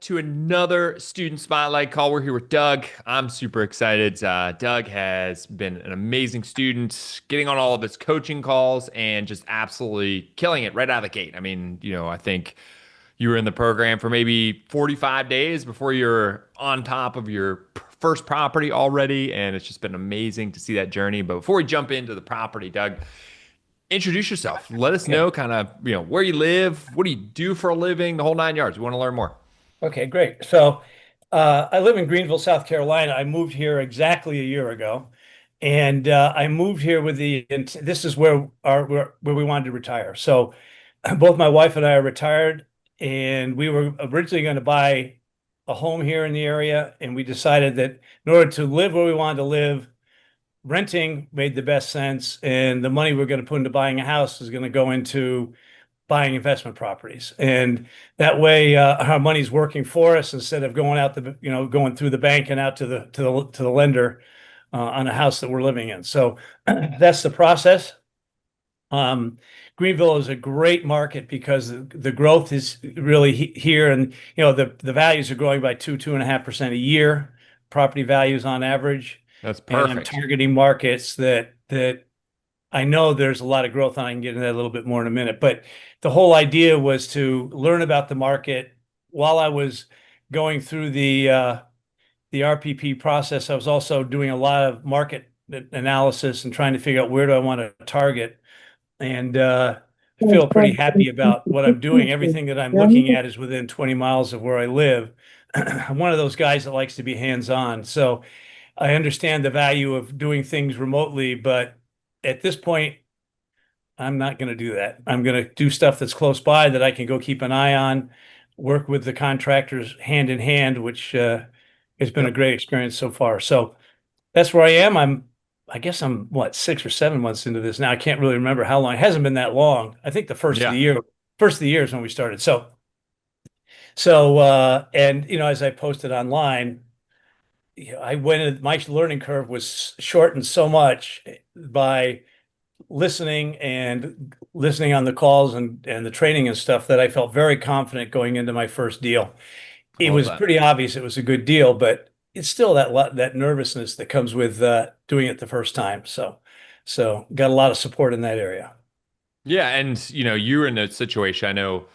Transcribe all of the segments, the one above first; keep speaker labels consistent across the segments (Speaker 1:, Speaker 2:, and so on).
Speaker 1: to another student spotlight call. We're here with Doug. I'm super excited. Doug has been an amazing student, getting on all of his coaching calls and just absolutely killing it right out of the gate. I mean, I think you were in the program for maybe 45 days before you're on top of your first property already, and it's just been amazing to see that journey. But before we jump into the property, Doug, introduce yourself. Let us
Speaker 2: Okay.
Speaker 1: know kind of, where you live, what do you do for a living, the whole nine yards. We want to learn more.
Speaker 2: Okay, great. So I live in Greenville, South Carolina. I moved here exactly a year ago, and I moved here with this is where we wanted to retire. So both my wife and I are retired, and we were originally going to buy a home here in the area, and we decided that in order to live where we wanted to live, renting made the best sense, and the money we're going to put into buying a house is going to go into buying investment properties. And that way, our money's working for us instead of going through the bank and out to the lender on a house that we're living in. So that's the process. Um, Greenville is a great market because the growth is really here, and the values are growing by 2.5% a year, property values on average.
Speaker 1: That's
Speaker 2: And I'm
Speaker 1: perfect.
Speaker 2: targeting markets that I know there's a lot of growth, and I can get into that a little bit more in a minute. But the whole idea was to learn about the market while I was going through the RPP process. I was also doing a lot of market analysis and trying to figure out where do I want to target. And I feel pretty happy about what I'm doing. Everything that I'm looking at is within 20 miles of where I live. I'm one of those guys that likes to be hands-on. So I understand the value of doing things remotely, but at this point, I'm not going to do that. I'm going to do stuff that's close by that I can go keep an eye on, work with the contractors hand in hand, which has been a
Speaker 1: Yep.
Speaker 2: great experience so far. So that's where I am. I guess I'm what, 6 or 7 months into this now. I can't really remember how long. It hasn't been that long. I think the
Speaker 1: Yeah.
Speaker 2: first of the year is when we started. And as I posted online, my learning curve was shortened so much by listening on the calls and the training and stuff that I felt very confident going into my first deal.
Speaker 1: I
Speaker 2: It
Speaker 1: love
Speaker 2: was
Speaker 1: that.
Speaker 2: pretty obvious it was a good deal, but it's still that nervousness that comes with doing it the first time. So got a lot of support in that area.
Speaker 1: Yeah. And, you're in a situation, I know,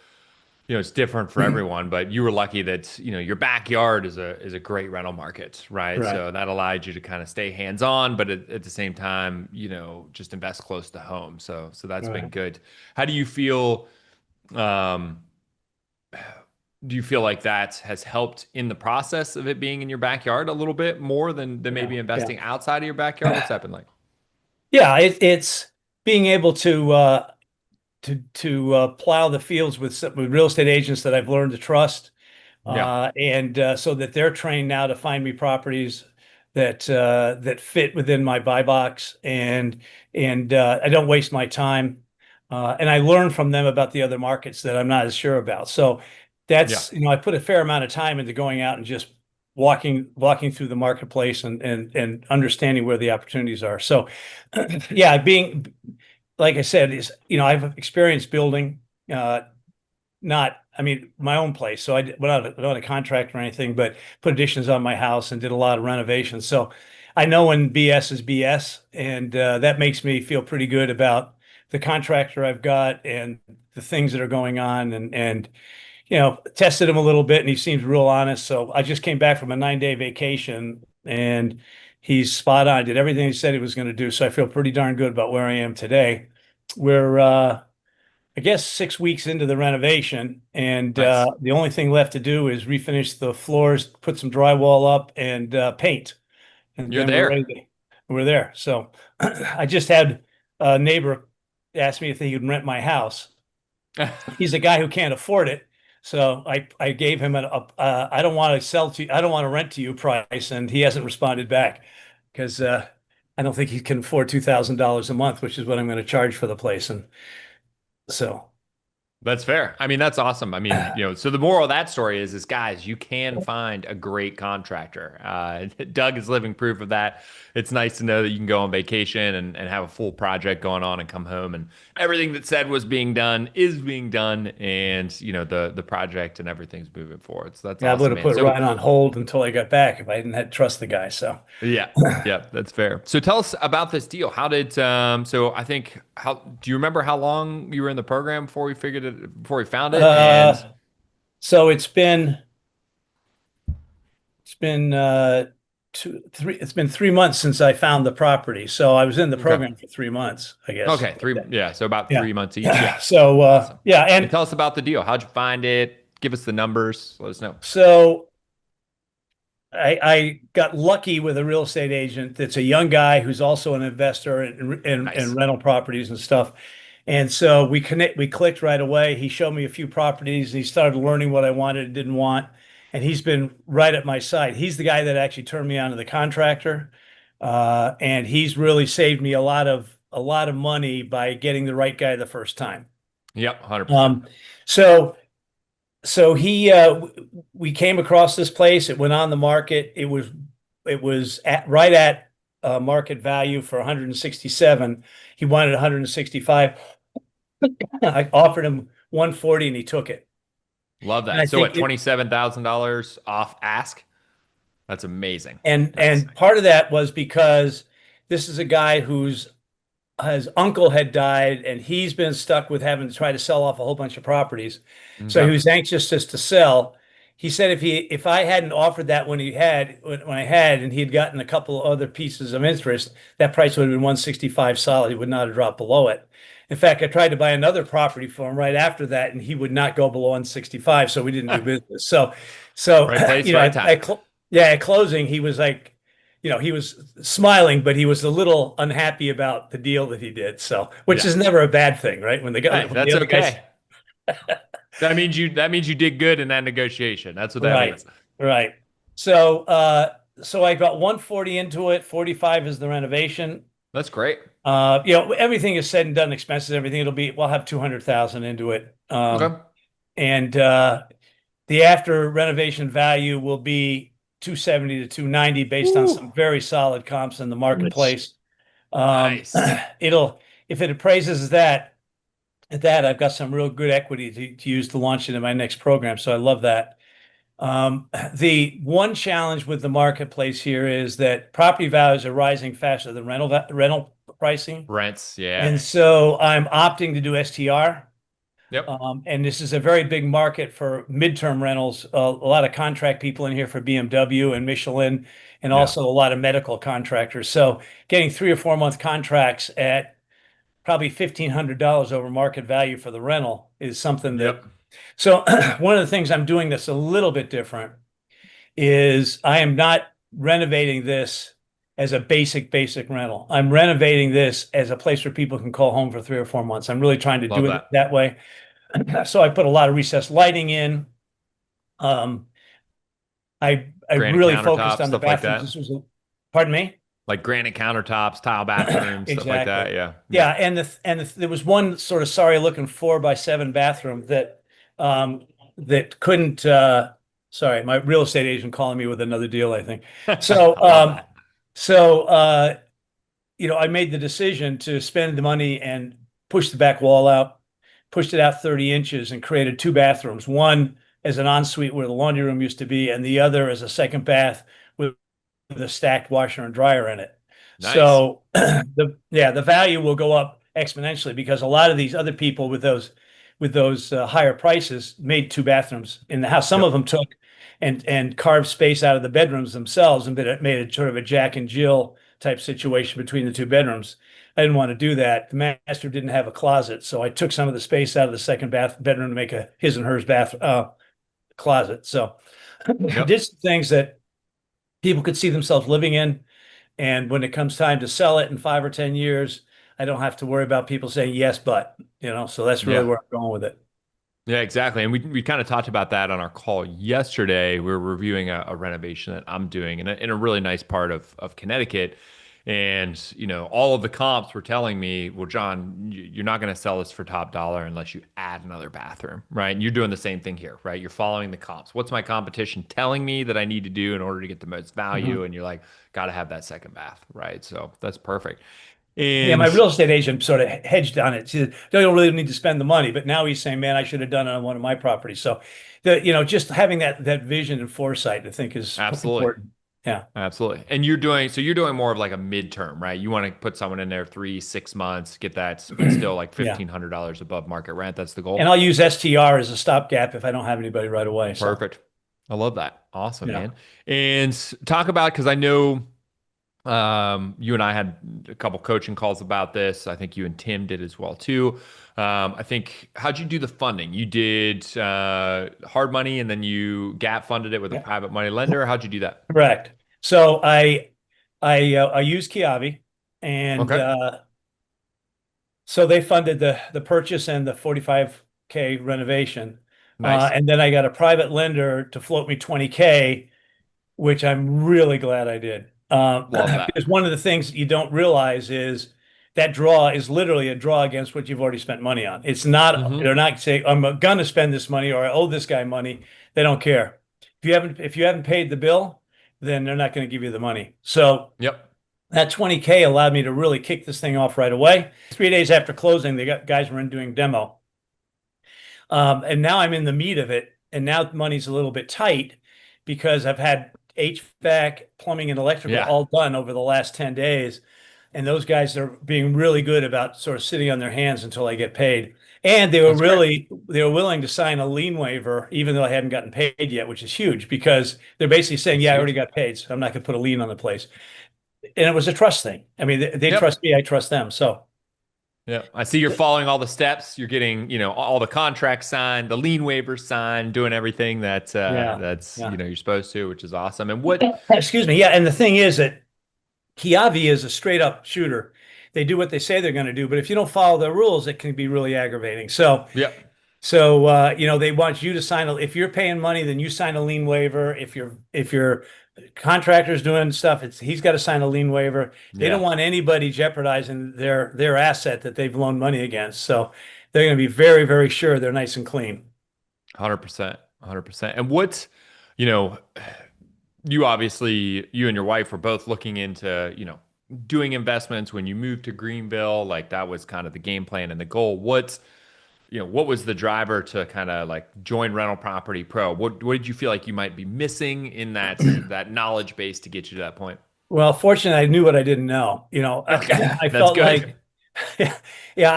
Speaker 1: it's different for everyone, but you were lucky that, your backyard is a great rental market, right?
Speaker 2: Right.
Speaker 1: So that allowed you to kind of stay hands-on, but at the same time, just invest close to home. So that's been
Speaker 2: Right.
Speaker 1: good. How do you feel? Um, do you feel like that has helped in the process of it being in your backyard a little bit more than
Speaker 2: Yeah.
Speaker 1: maybe
Speaker 2: Yeah.
Speaker 1: investing outside of your backyard? What's that been like?
Speaker 2: Yeah. It's being able to plow the fields with real estate agents that I've learned to trust.
Speaker 1: Yeah.
Speaker 2: And so that they're trained now to find me properties that fit within my buy box, and I don't waste my time. And I learn from them about the other markets that I'm not as sure about. So
Speaker 1: Yeah.
Speaker 2: I put a fair amount of time into going out and just walking through the marketplace and understanding where the opportunities are. So yeah, being like I said, I've experienced building. Uh, not, I mean, my own place. So without a contract or anything, but put additions on my house and did a lot of renovations. So I know when BS is BS, and that makes me feel pretty good about the contractor I've got and the things that are going on, and tested him a little bit, and he seems real honest. So I just came back from a 9-day vacation, and he's spot on. Did everything he said he was going to do. So I feel pretty darn good about where I am today. We're I guess 6 weeks into the renovation, and
Speaker 1: Nice.
Speaker 2: the only thing left to do is refinish the floors, put some drywall up, and paint, and
Speaker 1: You're
Speaker 2: then we're
Speaker 1: there.
Speaker 2: ready. We're there. So I just had a neighbor ask me if he could rent my house. He's a guy who can't afford it, so I gave him I don't want to sell to I don't want to rent to you price, and he hasn't responded back because I don't think he can afford $2,000 a month, which is what I'm going to charge for the place, and so.
Speaker 1: That's fair. I mean, that's awesome. I mean, so the moral of that story is guys, you can find a great contractor. Doug is living proof of that. It's nice to know that you can go on vacation and have a full project going on and come home and everything that said was being done is being done, and the project and everything's moving forward. So that's
Speaker 2: Yeah, I would
Speaker 1: awesome,
Speaker 2: have
Speaker 1: man.
Speaker 2: put
Speaker 1: So
Speaker 2: Ryan on hold until I got back if I didn't have trust the guy. So,
Speaker 1: yeah, yeah, that's fair. So tell us about this deal. How did so I think how do you remember how long you were in the program before we found it? And
Speaker 2: uh, so it's been 3 it's been 3 months since I found the property. So I was in the
Speaker 1: okay.
Speaker 2: program for 3 months, I guess.
Speaker 1: Okay, yeah, so about
Speaker 2: Yeah.
Speaker 1: 3 months each. Yeah.
Speaker 2: So
Speaker 1: Awesome.
Speaker 2: yeah,
Speaker 1: And
Speaker 2: and
Speaker 1: tell us about the deal. How'd you find it? Give us the numbers. Let us know.
Speaker 2: so I got lucky with a real estate agent that's a young guy who's also an investor in
Speaker 1: Nice.
Speaker 2: rental properties and stuff. And so we clicked right away. He showed me a few properties and he started learning what I wanted and didn't want. And he's been right at my side. He's the guy that actually turned me on to the contractor. And he's really saved me a lot of money by getting the right guy the first time.
Speaker 1: Yep, 100%.
Speaker 2: Um, so so we came across this place. It went on the market. It was right at market value for 167. He wanted 165. I offered him 140 and he took it.
Speaker 1: Love
Speaker 2: And I
Speaker 1: that. So
Speaker 2: think
Speaker 1: at $27,000 off ask? That's amazing. Nice.
Speaker 2: and part of that was because this is a guy who's his uncle had died and he's been stuck with having to try to sell off a whole bunch of properties. So he
Speaker 1: Okay.
Speaker 2: was anxious just to sell. He said if I hadn't offered that when I had and he had gotten a couple of other pieces of interest, that price would have been 165 solid. He would not have dropped below it. In fact, I tried to buy another property for him right after that, and he would not go below 165, so we didn't do business. So
Speaker 1: Right place,
Speaker 2: you know,
Speaker 1: right time.
Speaker 2: yeah, at closing, he was like, he was smiling, but he was a little unhappy about the deal that he did. So, which
Speaker 1: Yeah.
Speaker 2: is never a bad thing, right?
Speaker 1: Hey,
Speaker 2: When the
Speaker 1: that's
Speaker 2: other guys,
Speaker 1: okay. That means you did good in that negotiation. That's what that
Speaker 2: right,
Speaker 1: means.
Speaker 2: right. So I got 140 into it. 45 is the renovation.
Speaker 1: That's great.
Speaker 2: Everything is said and done, expenses, everything. We'll have 200,000 into it.
Speaker 1: Okay.
Speaker 2: And the after renovation value will be 270 to 290 based on some
Speaker 1: Woo.
Speaker 2: very solid comps in the marketplace.
Speaker 1: Nice.
Speaker 2: It'll if it appraises at that I've got some real good equity to use to launch into my next program. So I love that. The one challenge with the marketplace here is that property values are rising faster than rental pricing.
Speaker 1: Rents, yeah.
Speaker 2: And so I'm opting to do STR.
Speaker 1: Yep.
Speaker 2: And this is a very big market for midterm rentals. A lot of contract people in here for BMW and Michelin, and
Speaker 1: Yeah.
Speaker 2: also a lot of medical contractors. So getting 3 or 4 month contracts at probably $1,500 over market value for the rental is something that.
Speaker 1: Yep.
Speaker 2: So one of the things I'm doing that's a little bit different is I am not renovating this as a basic rental. I'm renovating this as a place where people can call home for 3 or 4 months. I'm really trying to do
Speaker 1: Love
Speaker 2: it
Speaker 1: that.
Speaker 2: that way. So I put a lot of recessed lighting in. Um, I
Speaker 1: Granite
Speaker 2: really focused
Speaker 1: countertops,
Speaker 2: on the
Speaker 1: stuff like
Speaker 2: bathrooms.
Speaker 1: that.
Speaker 2: Pardon me?
Speaker 1: Like granite countertops, tile bathrooms, stuff like
Speaker 2: Exactly.
Speaker 1: that. Yeah.
Speaker 2: Yeah,
Speaker 1: Yeah.
Speaker 2: there was one sort of sorry looking 4x7 bathroom that couldn't. Sorry, my real estate agent calling me with another deal, I think. So
Speaker 1: I love that.
Speaker 2: so I made the decision to spend the money and push the back wall out, pushed it out 30 inches, and created two bathrooms. One as an ensuite where the laundry room used to be, and the other as a second bath with a stacked washer and dryer in it.
Speaker 1: Nice.
Speaker 2: So the value will go up exponentially because a lot of these other people with those higher prices made two bathrooms in the house. Some of
Speaker 1: Yep.
Speaker 2: them took and carved space out of the bedrooms themselves and made it sort of a Jack and Jill type situation between the two bedrooms. I didn't want to do that. The master didn't have a closet, so I took some of the space out of the second bedroom to make a his and hers bath closet. So
Speaker 1: Yep.
Speaker 2: did some things that people could see themselves living in. And when it comes time to sell it in 5 or 10 years, I don't have to worry about people saying yes, but. So that's really
Speaker 1: Yeah.
Speaker 2: where I'm going with it.
Speaker 1: Yeah, exactly. And we kind of talked about that on our call yesterday. We were reviewing a renovation that I'm doing in a really nice part of Connecticut. And, all of the comps were telling me, well, John, you're not going to sell this for top dollar unless you add another bathroom, right? And you're doing the same thing here, right? You're following the comps. What's my competition telling me that I need to do in order to get the most value?
Speaker 2: Mhm.
Speaker 1: And you're like, got to have that second bath, right? So that's perfect.
Speaker 2: Yeah, my
Speaker 1: And
Speaker 2: real estate agent sort of hedged on it. She said, "You don't really need to spend the money," but now he's saying, "Man, I should have done it on one of my properties." So, just having that vision and foresight, I think, is
Speaker 1: absolutely.
Speaker 2: important. Yeah,
Speaker 1: Absolutely. And you're doing more of like a midterm, right? You want to put someone in there 3, 6 months, get that, but still like
Speaker 2: yeah.
Speaker 1: $1,500 above market rent. That's the
Speaker 2: And
Speaker 1: goal.
Speaker 2: I'll use STR as a stopgap if I don't have anybody right away. So,
Speaker 1: Perfect. I love that. Awesome,
Speaker 2: yeah,
Speaker 1: man. And talk about, because I know you and I had a couple coaching calls about this. I think you and Tim did as well too. I think, how'd you do the funding? You did hard money and then you gap funded it with a
Speaker 2: yeah,
Speaker 1: private money lender. How'd you do that?
Speaker 2: correct. So I use Kiavi, and
Speaker 1: Okay.
Speaker 2: so they funded the purchase and the 45K renovation.
Speaker 1: Nice.
Speaker 2: And then I got a private lender to float me 20K, which I'm really glad I did.
Speaker 1: Love that.
Speaker 2: Because one of the things you don't realize is that draw is literally a draw against what you've already spent money on. It's not,
Speaker 1: Hmm.
Speaker 2: they're not saying, I'm gonna spend this money or I owe this guy money. They don't care. If you haven't paid the bill, then they're not going to give you the money. So
Speaker 1: Yep.
Speaker 2: that 20K allowed me to really kick this thing off right away. 3 days after closing, guys were in doing demo. And now I'm in the meat of it. And now money's a little bit tight because I've had HVAC, plumbing, and electrical
Speaker 1: Yeah.
Speaker 2: all done over the last 10 days. And those guys are being really good about sort of sitting on their hands until I get paid. And
Speaker 1: That's great.
Speaker 2: they were willing to sign a lien waiver, even though I hadn't gotten paid yet, which is huge because they're basically saying,
Speaker 1: That's
Speaker 2: yeah, I already
Speaker 1: huge.
Speaker 2: got paid, so I'm not going to put a lien on the place. And it was a trust thing. I mean, they
Speaker 1: Yep.
Speaker 2: trust me, I trust them. So
Speaker 1: Yeah, I see you're following all the steps. You're getting, all the contracts signed, the lien waivers signed, doing everything that
Speaker 2: yeah,
Speaker 1: that's
Speaker 2: yeah.
Speaker 1: you're supposed to, which is awesome. And what?
Speaker 2: Excuse me. Yeah, and the thing is that Kiavi is a straight up shooter. They do what they say they're going to do, but if you don't follow the rules, it can be really aggravating. So,
Speaker 1: Yep.
Speaker 2: they want you to sign if you're paying money, then you sign a lien waiver. If your contractor's doing stuff, he's got to sign a lien waiver. They don't
Speaker 1: Yeah.
Speaker 2: want anybody jeopardizing their asset that they've loaned money against. So they're going to be very, very sure they're nice and clean.
Speaker 1: 100%. 100%. And what, you know, you and your wife were both looking into, doing investments when you moved to Greenville. Like that was kind of the game plan and the goal. What was the driver to kind of like join Rental Property Pro? What did you feel like you might be missing in that knowledge base to get you to that point?
Speaker 2: Well, fortunately, I knew what I didn't know.
Speaker 1: Okay,
Speaker 2: I
Speaker 1: that's
Speaker 2: felt
Speaker 1: good.
Speaker 2: like, yeah,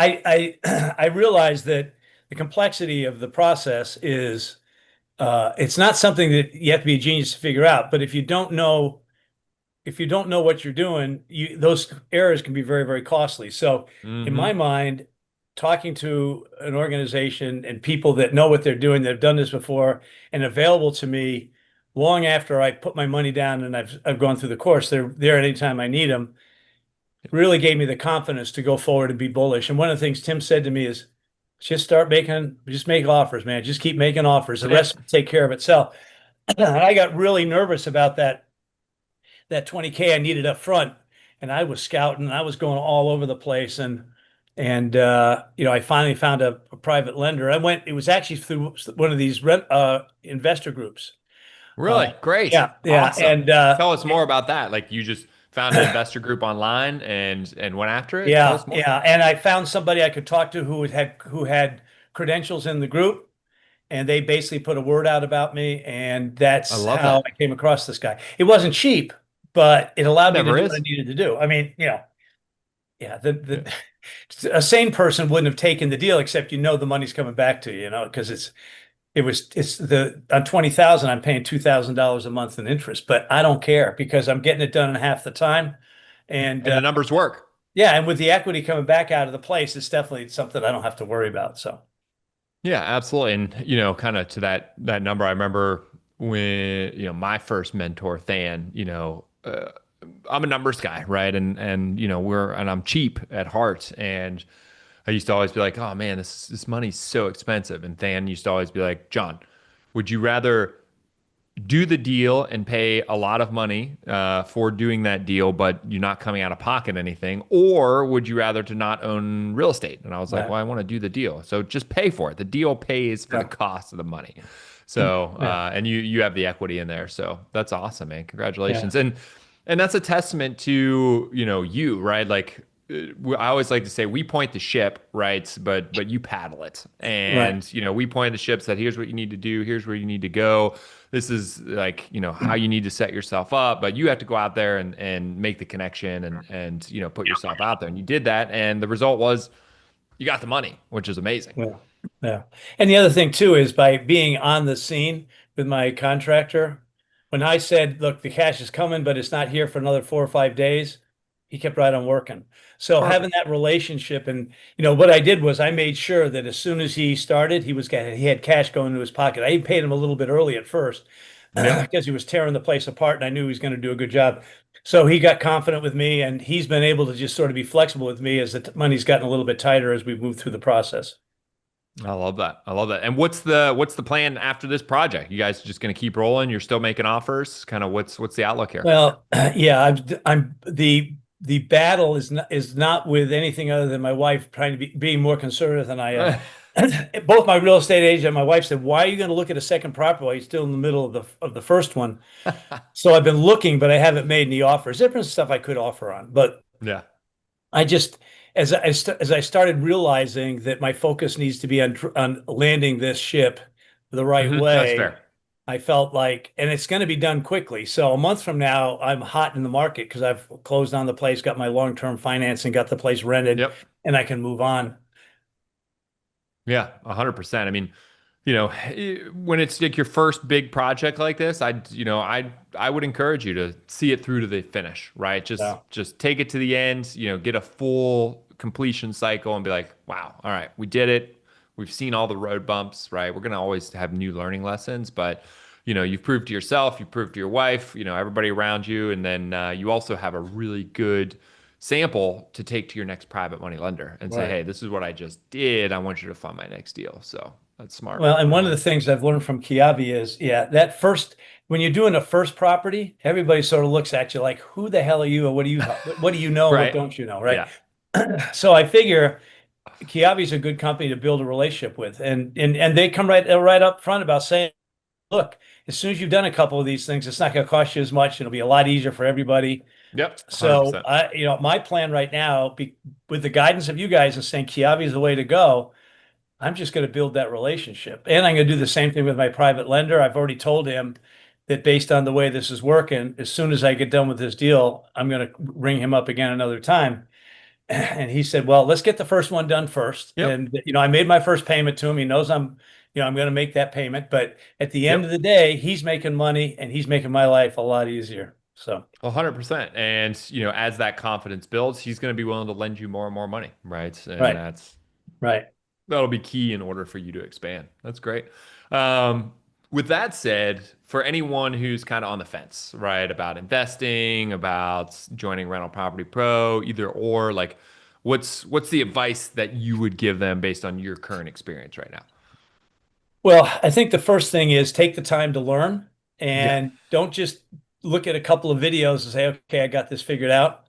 Speaker 2: I realized that the complexity of the process is, it's not something that you have to be a genius to figure out. But if you don't know what you're doing, those errors can be very, very costly. So, in my
Speaker 1: Hmm.
Speaker 2: mind, talking to an organization and people that know what they're doing, that have done this before, and available to me long after I put my money down and I've gone through the course, they're there anytime I need them, really gave me the confidence to go forward and be bullish. And one of the things Tim said to me is, just make offers, man. Just keep making offers. The
Speaker 1: Yeah,
Speaker 2: rest will take care of itself. And I got really nervous about that 20K I needed up front. And I was scouting and I was going all over the place. And I finally found a private lender. It was actually through one of these investor groups. Uh,
Speaker 1: really great,
Speaker 2: yeah, yeah.
Speaker 1: awesome.
Speaker 2: And
Speaker 1: Tell us more about that. Like you just found an investor group online and went after it. Tell
Speaker 2: yeah,
Speaker 1: us more.
Speaker 2: yeah. And I found somebody I could talk to who had credentials in the group, and they basically put a word out about me, and
Speaker 1: I
Speaker 2: that's
Speaker 1: love
Speaker 2: how
Speaker 1: that.
Speaker 2: I came across this guy. It wasn't cheap, but it allowed me to
Speaker 1: Never
Speaker 2: do what I
Speaker 1: is.
Speaker 2: needed to do. I mean, yeah,
Speaker 1: Yeah.
Speaker 2: a sane person wouldn't have taken the deal, except the money's coming back to you, because it's the on 20,000, I'm paying $2,000 a month in interest, but I don't care because I'm getting it done in half the time. And
Speaker 1: And the numbers work.
Speaker 2: yeah, and with the equity coming back out of the place, it's definitely something I don't have to worry about. So
Speaker 1: Yeah, absolutely. And kind of to that number, I remember when, my first mentor, Than, I'm a numbers guy, right? And I'm cheap at heart. And I used to always be like, oh man, this money's so expensive. And Than used to always be like, John, would you rather do the deal and pay a lot of money for doing that deal, but you're not coming out of pocket anything? Or would you rather to not own real estate? And I was like,
Speaker 2: Right.
Speaker 1: well, I want to do the deal. So just pay for it. The deal pays for the
Speaker 2: Yeah.
Speaker 1: cost of the money.
Speaker 2: And
Speaker 1: So,
Speaker 2: yeah.
Speaker 1: and you have the equity in there. So that's awesome, man.
Speaker 2: Yeah.
Speaker 1: Congratulations. And that's a testament to, you, right? Like I always like to say we point the ship, right? But you paddle it.
Speaker 2: Right.
Speaker 1: And, we point the ship, said, here's what you need to do, here's where you need to go. This is like, how you need to set yourself up, but you have to go out there and make the connection and put yourself out there. And you did that. And the result was you got the money, which is amazing.
Speaker 2: Yeah. Yeah. And the other thing too is by being on the scene with my contractor, when I said, look, the cash is coming, but it's not here for another 4 or 5 days, he kept right on working. So having
Speaker 1: Perfect.
Speaker 2: that relationship and what I did was I made sure that as soon as he started, he had cash going into his pocket. I even paid him a little bit early at first
Speaker 1: Yep.
Speaker 2: because he was tearing the place apart and I knew he was going to do a good job. So he got confident with me and he's been able to just sort of be flexible with me as the money's gotten a little bit tighter as we've moved through the process.
Speaker 1: I love that. I love that. And what's the plan after this project? You guys just going to keep rolling? You're still making offers? Kind of what's the outlook here?
Speaker 2: Well, yeah, I'm the battle is not with anything other than my wife trying to being more conservative than I am. Both my real estate agent and my wife said, "Why are you going to look at a second property while you're still in the middle of the first one?" So I've been looking, but I haven't made any offers. Different stuff I could offer on, but
Speaker 1: Yeah.
Speaker 2: I just as I started realizing that my focus needs to be on landing this ship the right
Speaker 1: That's
Speaker 2: way.
Speaker 1: fair.
Speaker 2: I felt like, and it's going to be done quickly. So a month from now, I'm hot in the market because I've closed on the place, got my long-term financing, got the place rented,
Speaker 1: Yep.
Speaker 2: and I can move on.
Speaker 1: Yeah, 100%. I mean, when it's like your first big project like this, I would encourage you to see it through to the finish, right?
Speaker 2: Yeah.
Speaker 1: Just take it to the end, get a full completion cycle and be like, wow, all right, we did it. We've seen all the road bumps, right? We're going to always have new learning lessons, but you've proved to yourself, you've proved to your wife, everybody around you, and then you also have a really good sample to take to your next private money lender and say,
Speaker 2: Right.
Speaker 1: hey, this is what I just did. I want you to fund my next deal. So that's smart.
Speaker 2: Well, and one of the things I've learned from Kiavi is, yeah, that first, when you're doing a first property, everybody sort of looks at you like, who the hell are you? Or what do you know? What
Speaker 1: Right.
Speaker 2: don't you know? Right.
Speaker 1: Yeah.
Speaker 2: So I figure Kiavi's a good company to build a relationship with. And they come right up front about saying, look, as soon as you've done a couple of these things, it's not going to cost you as much. It'll be a lot easier for everybody.
Speaker 1: Yep.
Speaker 2: So
Speaker 1: 100%.
Speaker 2: my plan right now, with the guidance of you guys and saying Kiavi is the way to go, I'm just going to build that relationship. And I'm going to do the same thing with my private lender. I've already told him that based on the way this is working, as soon as I get done with this deal, I'm going to ring him up again another time. And he said, well, let's get the first one done first.
Speaker 1: Yep.
Speaker 2: And, I made my first payment to him. He knows I'm going to make that payment. But at the end of
Speaker 1: Yep.
Speaker 2: the day, he's making money and he's making my life a lot easier. So,
Speaker 1: 100%. And, as that confidence builds, he's going to be willing to lend you more and more money. Right. And
Speaker 2: right, right.
Speaker 1: that'll be key in order for you to expand. That's great. Um, with that said, for anyone who's kind of on the fence, right, about investing, about joining Rental Property Pro, either or, like, what's the advice that you would give them based on your current experience right now?
Speaker 2: Well, I think the first thing is take the time to learn
Speaker 1: Yeah.
Speaker 2: and don't just look at a couple of videos and say, okay, I got this figured out.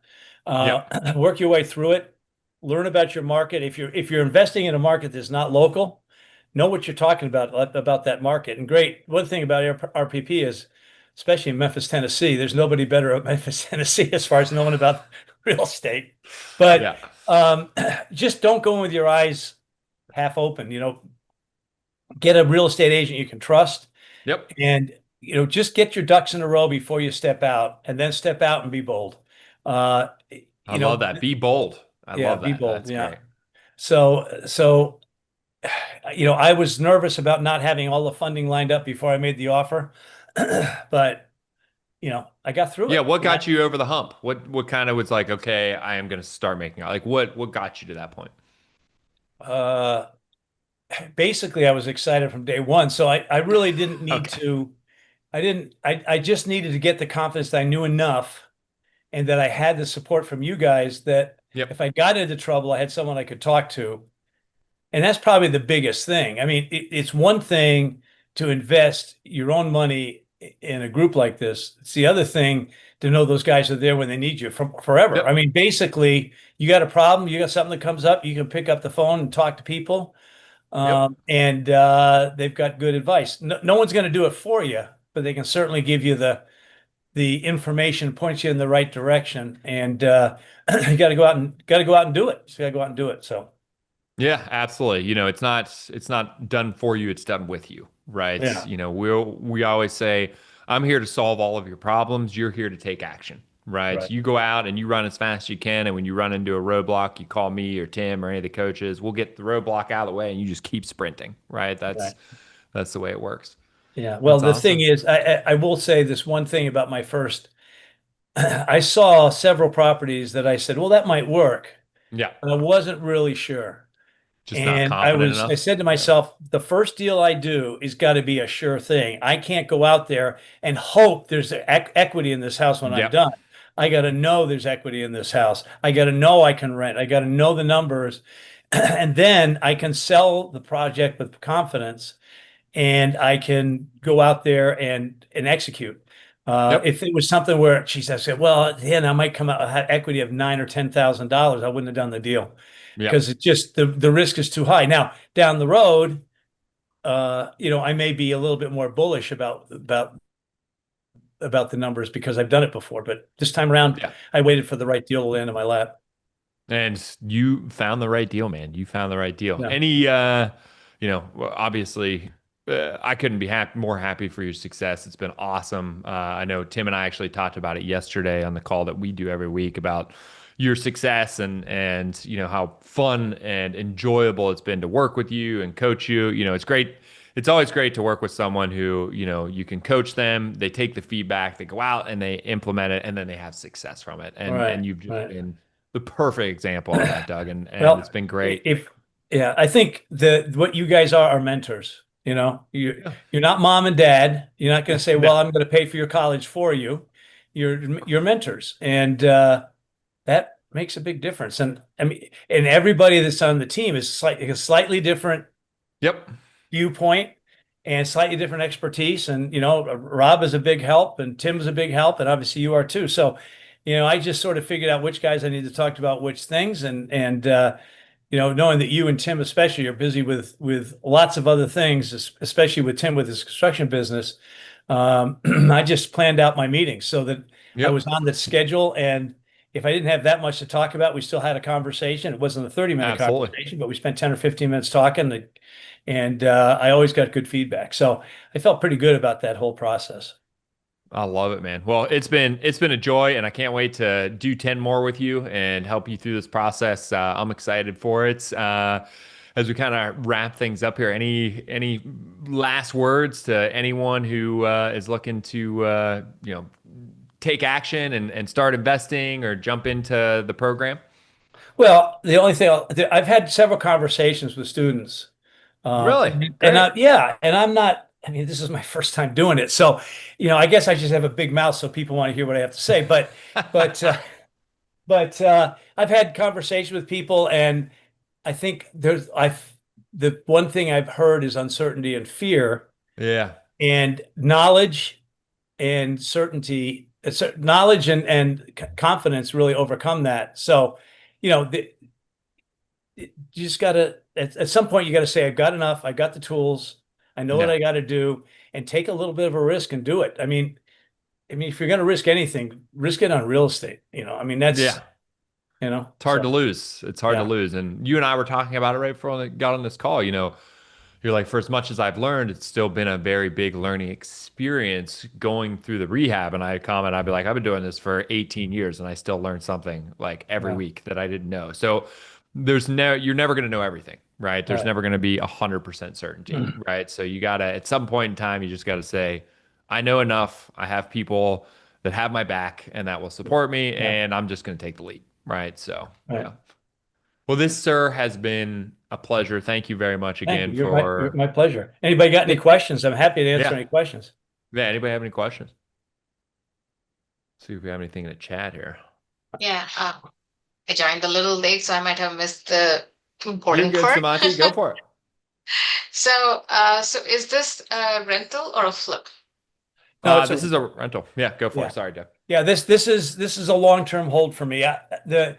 Speaker 1: Yep.
Speaker 2: Work your way through it. Learn about your market. If you're investing in a market that's not local, know what you're talking about that market. And great, one thing about RPP is, especially in Memphis, Tennessee, there's nobody better at Memphis, Tennessee as far as knowing about real estate. But
Speaker 1: Yeah.
Speaker 2: just don't go in with your eyes half open. Get a real estate agent you can trust
Speaker 1: Yep.
Speaker 2: and just get your ducks in a row before you step out and then step out and be bold. uh
Speaker 1: I
Speaker 2: you
Speaker 1: love
Speaker 2: know
Speaker 1: that. Be bold. I
Speaker 2: yeah,
Speaker 1: love
Speaker 2: be
Speaker 1: that.
Speaker 2: bold.
Speaker 1: That's
Speaker 2: Yeah.
Speaker 1: great.
Speaker 2: So I was nervous about not having all the funding lined up before I made the offer. But I got through
Speaker 1: Yeah,
Speaker 2: it.
Speaker 1: what got you over the hump? What kind of was like, okay, I am gonna start making like what got you to that point?
Speaker 2: uh Basically I was excited from day one, so I really didn't need
Speaker 1: Okay.
Speaker 2: to. I just needed to get the confidence that I knew enough and that I had the support from you guys that
Speaker 1: Yep.
Speaker 2: if I got into trouble, I had someone I could talk to. And that's probably the biggest thing. I mean, it's one thing to invest your own money in a group like this. It's the other thing to know those guys are there when they need you from forever. I
Speaker 1: Yep.
Speaker 2: mean, basically, you got a problem, you got something that comes up, you can pick up the phone and talk to people,
Speaker 1: Yep.
Speaker 2: and they've got good advice. No one's going to do it for you, but they can certainly give you the information, point you in the right direction, and you got to go out and do it. You got to go out and do it. So
Speaker 1: Yeah, absolutely. It's not done for you, it's done with you, right?
Speaker 2: yeah,
Speaker 1: We always say, I'm here to solve all of your problems, you're here to take action, right?
Speaker 2: right,
Speaker 1: You go out and you run as fast as you can, and when you run into a roadblock, you call me or Tim or any of the coaches. We'll get the roadblock out of the way and you just keep sprinting, right?
Speaker 2: right.
Speaker 1: That's the way it works.
Speaker 2: Yeah. Well,
Speaker 1: That's
Speaker 2: the thing
Speaker 1: awesome.
Speaker 2: is, I will say this one thing about my first. I saw several properties that I said, well, that might work,
Speaker 1: Yeah.
Speaker 2: but I wasn't really sure.
Speaker 1: Just not
Speaker 2: And
Speaker 1: confident
Speaker 2: I
Speaker 1: enough.
Speaker 2: said to
Speaker 1: Yeah.
Speaker 2: myself, the first deal I do is got to be a sure thing. I can't go out there and hope there's equity in this house when I'm
Speaker 1: Yep.
Speaker 2: done. I got to know there's equity in this house. I got to know I can rent. I got to know the numbers. And then I can sell the project with confidence and I can go out there and execute.
Speaker 1: Yep.
Speaker 2: If it was something where, geez, I said, well, then I might come out with equity of $9,000 or $10,000, I wouldn't have done the deal because
Speaker 1: Yep.
Speaker 2: it just the risk is too high. Now down the road, I may be a little bit more bullish about the numbers because I've done it before. But this time around,
Speaker 1: Yeah.
Speaker 2: I waited for the right deal to land in my lap.
Speaker 1: And you found the right deal, man. You found the right deal.
Speaker 2: Yeah.
Speaker 1: Well, obviously, I couldn't be more happy for your success. It's been awesome. I know Tim and I actually talked about it yesterday on the call that we do every week about your success and how fun and enjoyable it's been to work with you and coach you. It's great. It's always great to work with someone who, you can coach them, they take the feedback, they go out and they implement it, and then they have success from it. And
Speaker 2: Right.
Speaker 1: you've just
Speaker 2: Right.
Speaker 1: been the perfect example of that, Doug, and it's
Speaker 2: Well,
Speaker 1: been great.
Speaker 2: if yeah, I think what you guys are mentors.
Speaker 1: Yeah.
Speaker 2: You're not mom and dad. You're not going to say,
Speaker 1: No.
Speaker 2: "Well, I'm going to pay for your college for you." You're mentors, and that makes a big difference. And I mean, and everybody that's on the team is a slightly different
Speaker 1: Yep.
Speaker 2: viewpoint and slightly different expertise. And, Rob is a big help and Tim's a big help. And obviously you are too. So, I just sort of figured out which guys I need to talk to about which things. Knowing that you and Tim especially are busy with lots of other things, especially with Tim with his construction business. I just planned out my meetings so that I was
Speaker 1: Yep.
Speaker 2: on the schedule. And if I didn't have that much to talk about, we still had a conversation. It wasn't a 30-minute
Speaker 1: Absolutely.
Speaker 2: conversation, but we spent 10 or 15 minutes talking. And I always got good feedback. So I felt pretty good about that whole process.
Speaker 1: I love it, man. Well, it's been a joy, and I can't wait to do 10 more with you and help you through this process. I'm excited for it. As we kind of wrap things up here, any last words to anyone who is looking to take action and start investing or jump into the program?
Speaker 2: Well, the only thing I've had several conversations with students.
Speaker 1: Really?
Speaker 2: And
Speaker 1: Great.
Speaker 2: I'm not, I mean, this is my first time doing it. So, I guess I just have a big mouth so people want to hear what I have to say. But, I've had conversations with people and I think the one thing I've heard is uncertainty and fear
Speaker 1: Yeah.
Speaker 2: and knowledge and certainty, knowledge and confidence really overcome that. So, you just gotta at some point you gotta say, I've got enough, I got the tools, I know what
Speaker 1: Yeah.
Speaker 2: I gotta do, and take a little bit of a risk and do it. I mean, if you're gonna risk anything, risk it on real estate.
Speaker 1: Yeah. It's hard to
Speaker 2: So
Speaker 1: lose. It's hard to
Speaker 2: yeah,
Speaker 1: lose. And you and I were talking about it right before we got on this call. You're like, for as much as I've learned, it's still been a very big learning experience going through the rehab. And I'd be like, I've been doing this for 18 years and I still learn something like every
Speaker 2: yeah,
Speaker 1: week that I didn't know. So you're never going to know everything, right?
Speaker 2: all
Speaker 1: There's
Speaker 2: right.
Speaker 1: never going to be 100% certainty, right? So you gotta, at some point in time, you just gotta say, I know enough. I have people that have my back and that will support me,
Speaker 2: Yeah,
Speaker 1: and I'm just going to take the lead, right? So,
Speaker 2: all right.
Speaker 1: yeah. Well, this, sir, has been a pleasure. Thank you very much
Speaker 2: Thank you.
Speaker 1: again
Speaker 2: You're
Speaker 1: for.
Speaker 2: my pleasure. Anybody got any questions? I'm happy to answer
Speaker 1: Yeah.
Speaker 2: any questions.
Speaker 1: Yeah. Anybody have any questions? See if we have anything in the chat here.
Speaker 3: Yeah, I joined a little late, so I might have missed the
Speaker 1: You're
Speaker 3: important
Speaker 1: good,
Speaker 3: part.
Speaker 1: Samati. Go for it.
Speaker 3: So is this a rental or a flip?
Speaker 2: No, it's
Speaker 1: This
Speaker 2: a
Speaker 1: is a rental. Yeah, go for it.
Speaker 2: yeah.
Speaker 1: Sorry, Jeff.
Speaker 2: Yeah, this is a long-term hold for me. I'm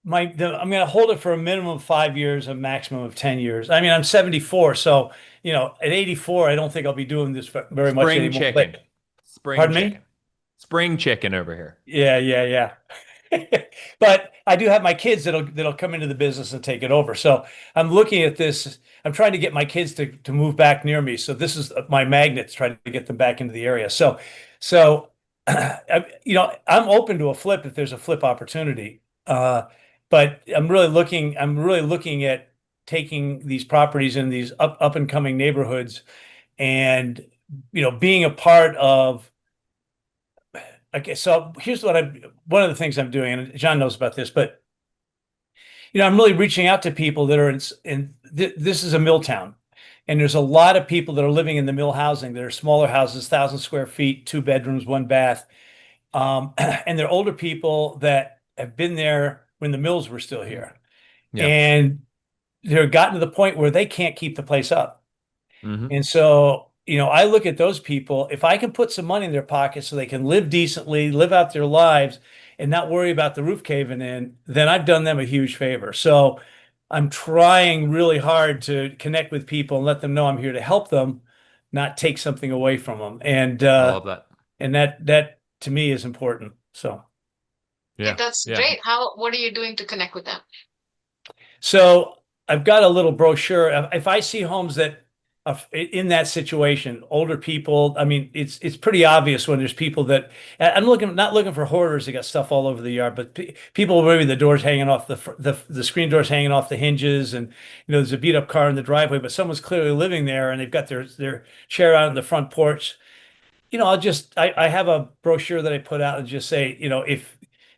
Speaker 2: going to hold it for a minimum of 5 years, a maximum of 10 years. I mean, I'm 74, so at 84, I don't think I'll be doing this very much
Speaker 1: Spring
Speaker 2: anymore.
Speaker 1: chicken. Spring
Speaker 2: Pardon me?
Speaker 1: chicken. Spring chicken over here.
Speaker 2: Yeah, yeah, yeah. But I do have my kids that'll come into the business and take it over. So I'm looking at this. I'm trying to get my kids to move back near me. So this is my magnet to try to get them back into the area. So I'm open to a flip if there's a flip opportunity. But I'm really looking at taking these properties in these up and coming neighborhoods and being a part of. Okay, so here's one of the things I'm doing, and John knows about this, but I'm really reaching out to people that are this is a mill town, and there's a lot of people that are living in the mill housing that are smaller houses, 1,000 square feet, 2 bedrooms, one bath, and they're older people that have been there when the mills were still here,
Speaker 1: Yeah.
Speaker 2: and they're gotten to the point where they can't keep the place up.
Speaker 1: Hmm.
Speaker 2: And so, I look at those people, if I can put some money in their pocket so they can live decently, live out their lives, and not worry about the roof caving in, then I've done them a huge favor. So I'm trying really hard to connect with people and let them know I'm here to help them, not take something away from them. And
Speaker 1: I
Speaker 2: uh,
Speaker 1: love that.
Speaker 2: and that to me is important. So.
Speaker 1: Yeah.
Speaker 3: That's
Speaker 1: Yeah.
Speaker 3: great. What are you doing to connect with them?
Speaker 2: So I've got a little brochure. If I see homes that are in that situation, older people, I mean, it's pretty obvious when there's people that I'm not looking for hoarders that got stuff all over the yard, but people maybe the doors hanging off the screen doors hanging off the hinges, and there's a beat up car in the driveway, but someone's clearly living there and they've got their chair out on the front porch. I have a brochure that I put out and just say,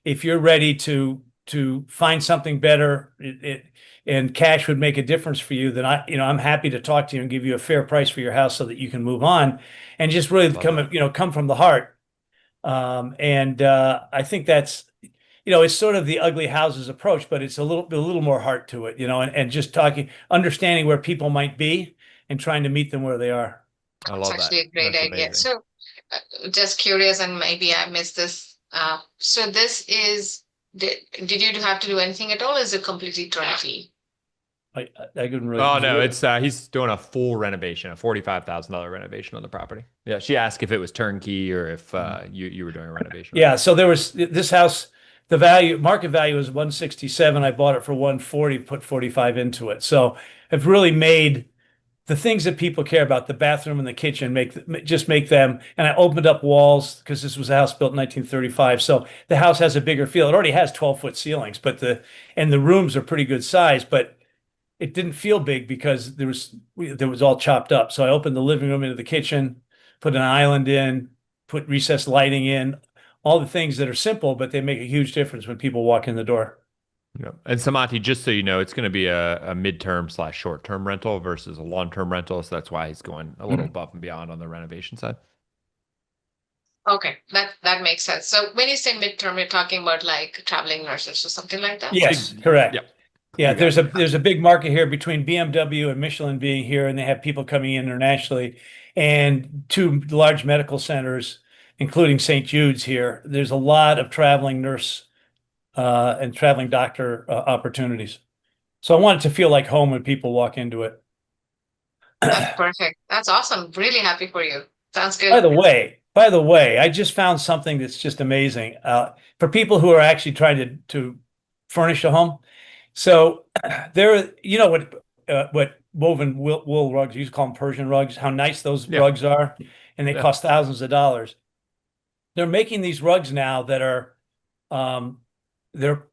Speaker 2: if you're ready to find something better, and cash would make a difference for you, then I'm happy to talk to you and give you a fair price for your house so that you can move on and just really
Speaker 1: Love that.
Speaker 2: come from the heart. I think that's, it's sort of the ugly houses approach, but it's a little more heart to it, and just understanding where people might be and trying to meet them where they are.
Speaker 1: I
Speaker 3: It's
Speaker 1: love that.
Speaker 3: actually a great
Speaker 1: That's
Speaker 3: idea.
Speaker 1: amazing.
Speaker 3: So, just curious, and maybe I missed this. So this is, did you have to do anything at all? Is it completely turnkey?
Speaker 2: I couldn't really.
Speaker 1: Oh no, it's he's doing a full renovation, a $45,000 renovation on the property. Yeah, she asked if it was turnkey or if you were doing a renovation on it.
Speaker 2: Yeah, so there was this house, market value was 167. I bought it for 140, put 45 into it. So I've really made the things that people care about, the bathroom and the kitchen, make them. And I opened up walls because this was a house built in 1935. So the house has a bigger feel. It already has 12-foot ceilings, and the rooms are pretty good size, but it didn't feel big because there was all chopped up. So I opened the living room into the kitchen, put an island in, put recessed lighting in, all the things that are simple, but they make a huge difference when people walk in the door.
Speaker 1: Yeah. And Samati, just so you know, it's going to be a midterm slash short term rental versus a long term rental. So that's why he's going a little above and beyond on the renovation side.
Speaker 3: Okay, that makes sense. So when you say midterm, you're talking about like traveling nurses or something like that?
Speaker 2: Yes, correct.
Speaker 1: Yep.
Speaker 2: Yeah,
Speaker 1: You got
Speaker 2: there's a big market here between BMW and Michelin being here, and they have people coming in internationally, and two large medical centers, including St. Jude's here. There's a lot of traveling nurse and traveling doctor opportunities. So I want it to feel like home when people walk into it.
Speaker 3: That's perfect. That's awesome. Really happy for you. Sounds
Speaker 2: By
Speaker 3: good.
Speaker 2: the way, by the way, I just found something that's just amazing for people who are actually trying to furnish a home. So what woven wool rugs, you used to call them Persian rugs, how nice those
Speaker 1: Yeah.
Speaker 2: rugs are, and they
Speaker 1: Yeah.
Speaker 2: cost thousands of dollars. They're making these rugs now that are um, they're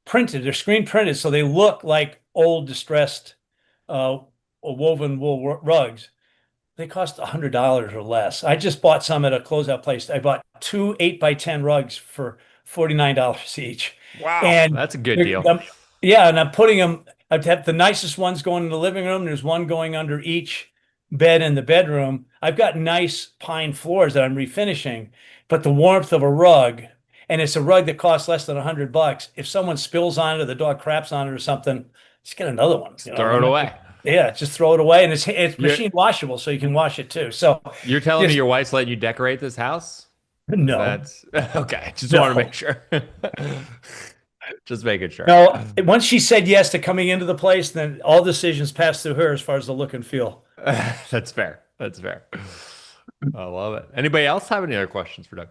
Speaker 2: screen printed, so they look like old distressed uh, woven wool rugs. They cost $100 or less. I just bought some at a closeout place. I bought two 8x10 rugs for $49 each.
Speaker 1: Wow.
Speaker 2: And
Speaker 1: That's a good
Speaker 2: they're,
Speaker 1: deal.
Speaker 2: yeah, and I'm putting them, I've had the nicest ones going in the living room. There's one going under each bed in the bedroom. I've got nice pine floors that I'm refinishing, but the warmth of a rug, and it's a rug that costs less than $100. If someone spills on it or the dog craps on it or something, just get another one.
Speaker 1: Throw it away.
Speaker 2: Yeah, just throw it away, and it's
Speaker 1: You're
Speaker 2: machine washable, so you can wash it too. So
Speaker 1: you're telling me
Speaker 2: just
Speaker 1: your wife's letting you decorate this house? Is
Speaker 2: no,
Speaker 1: that okay? Just want to make
Speaker 2: no,
Speaker 1: sure. Just making sure.
Speaker 2: no. Once she said yes to coming into the place, then all decisions pass through her as far as the look and feel.
Speaker 1: That's fair. That's fair. I love it. Anybody else have any other questions for Doug?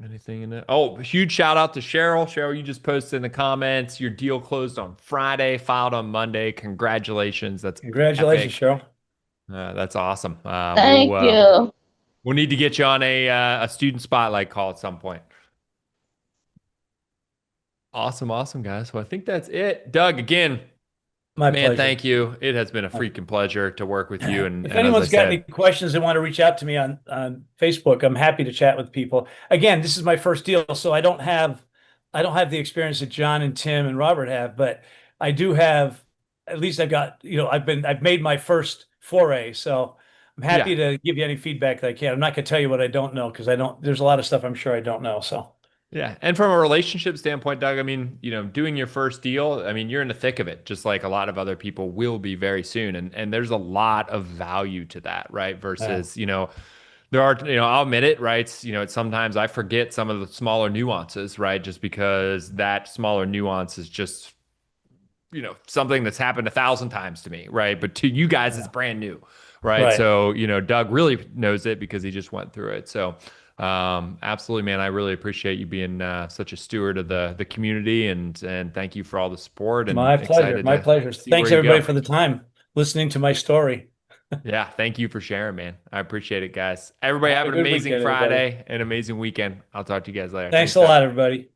Speaker 1: Anything in it? Oh, huge shout out to Cheryl. Cheryl, you just posted in the comments. Your deal closed on Friday, filed on Monday. Congratulations. That's
Speaker 2: Congratulations,
Speaker 1: epic.
Speaker 2: Cheryl.
Speaker 1: That's awesome.
Speaker 4: Thank you.
Speaker 1: We'll need to get you on a student spotlight call at some point. Awesome, awesome, guys. Well, I think that's it. Doug, again,
Speaker 2: My
Speaker 1: man,
Speaker 2: pleasure.
Speaker 1: thank you. It has been a freaking pleasure to work with you. And
Speaker 2: If
Speaker 1: as I
Speaker 2: anyone's got any
Speaker 1: said,
Speaker 2: questions and want to reach out to me on Facebook, I'm happy to chat with people. Again, this is my first deal, so I don't have the experience that John and Tim and Robert have, but I do have, at least I've got, I've made my first foray, so I'm
Speaker 1: yeah.
Speaker 2: happy to give you any feedback that I can. I'm not gonna tell you what I don't know because there's a lot of stuff I'm sure I don't know. So
Speaker 1: Yeah. And from a relationship standpoint, Doug, I mean, doing your first deal, I mean, you're in the thick of it, just like a lot of other people will be very soon. And there's a lot of value to that, right?
Speaker 2: yeah,
Speaker 1: Versus, there are, I'll admit it, right? It's sometimes I forget some of the smaller nuances, right? Just because that smaller nuance is just, something that's happened 1,000 times to me, right? But to you guys, it's
Speaker 2: yeah,
Speaker 1: brand new, right?
Speaker 2: right.
Speaker 1: So, Doug really knows it because he just went through it. So, absolutely, man. I really appreciate you being such a steward of the community, and thank you for all the support.
Speaker 2: My
Speaker 1: And
Speaker 2: pleasure.
Speaker 1: excited
Speaker 2: My
Speaker 1: to
Speaker 2: pleasure.
Speaker 1: see where
Speaker 2: Thanks
Speaker 1: you
Speaker 2: everybody
Speaker 1: go.
Speaker 2: for the time listening to my story.
Speaker 1: Yeah, thank you for sharing, man. I appreciate it, guys. Everybody
Speaker 2: Have
Speaker 1: have
Speaker 2: a
Speaker 1: an
Speaker 2: good
Speaker 1: amazing
Speaker 2: weekend, everybody.
Speaker 1: Friday, an amazing weekend. I'll talk to you guys later.
Speaker 2: Thanks
Speaker 1: Thanks,
Speaker 2: a
Speaker 1: Doug.
Speaker 2: lot, everybody.